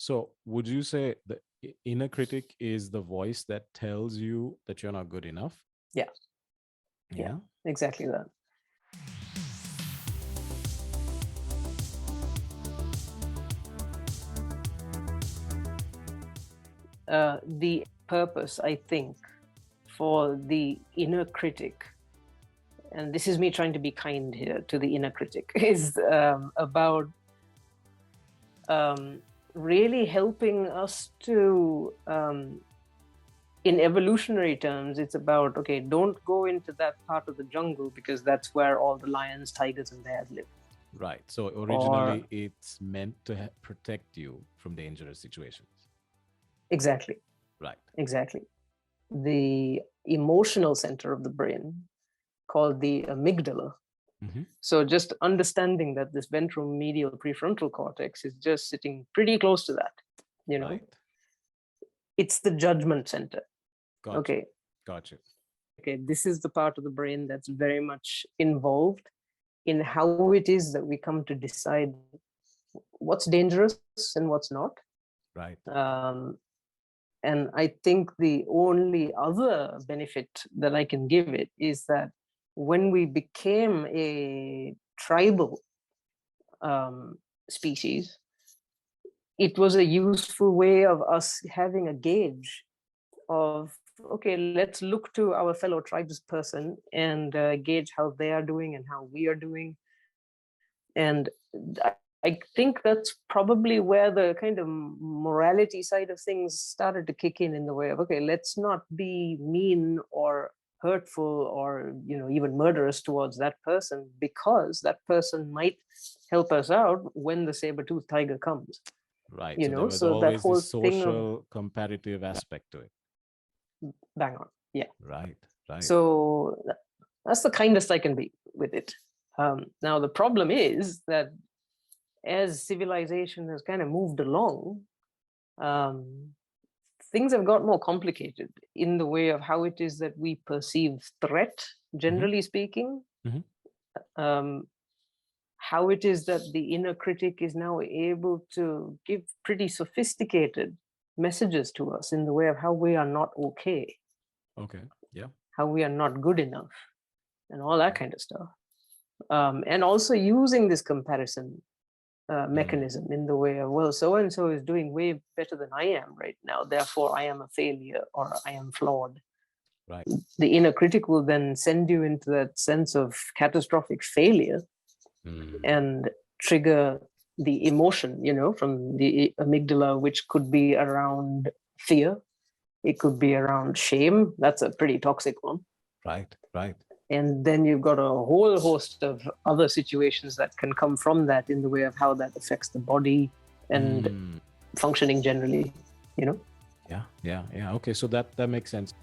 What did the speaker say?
So would you say the inner critic is the voice that tells you that you're not good enough? Yeah. Yeah. Exactly that. The purpose, I think, for the inner critic, and this is me trying to be kind here to the inner critic, is about really helping us to, in evolutionary terms, it's about, okay, don't go into that part of the jungle because that's where all the lions, tigers, and bears live. Right. So originally it's meant to protect you from dangerous situations. Exactly. Right. Exactly. The emotional center of the brain, called the amygdala. Mm-hmm. So just understanding that this ventral medial prefrontal cortex is just sitting pretty close to that, Right. It's the judgment center. Gotcha. Okay. Gotcha. Okay, this is the part of the brain that's very much involved in how it is that we come to decide what's dangerous and what's not. Right. And I think the only other benefit that I can give it is that when we became a tribal species, it was a useful way of us having a gauge of, okay, let's look to our fellow tribesperson and gauge how they are doing and how we are doing. And I think that's probably where the kind of morality side of things started to kick in the way of, okay, let's not be mean or hurtful or, even murderous towards that person, because that person might help us out when the saber-toothed tiger comes. Right. So there was always this social comparative aspect to it. Bang on. Yeah. Right. Right. So that's the kindest I can be with it. Now, the problem is that as civilization has kind of moved along, things have got more complicated in the way of how it is that we perceive threat, generally speaking. How it is that the inner critic is now able to give pretty sophisticated messages to us in the way of how we are not okay. Okay. Yeah. How we are not good enough and all that kind of stuff. And also using this comparison mechanism in the way of, well, so-and-so is doing way better than I am right now, therefore I am a failure or I am flawed. Right. The inner critic will then send you into that sense of catastrophic failure and trigger the emotion, from the amygdala, which could be around fear. It could be around shame. That's a pretty toxic one. Right, right. And then you've got a whole host of other situations that can come from that in the way of how that affects the body and functioning generally, Yeah. Okay, so that makes sense.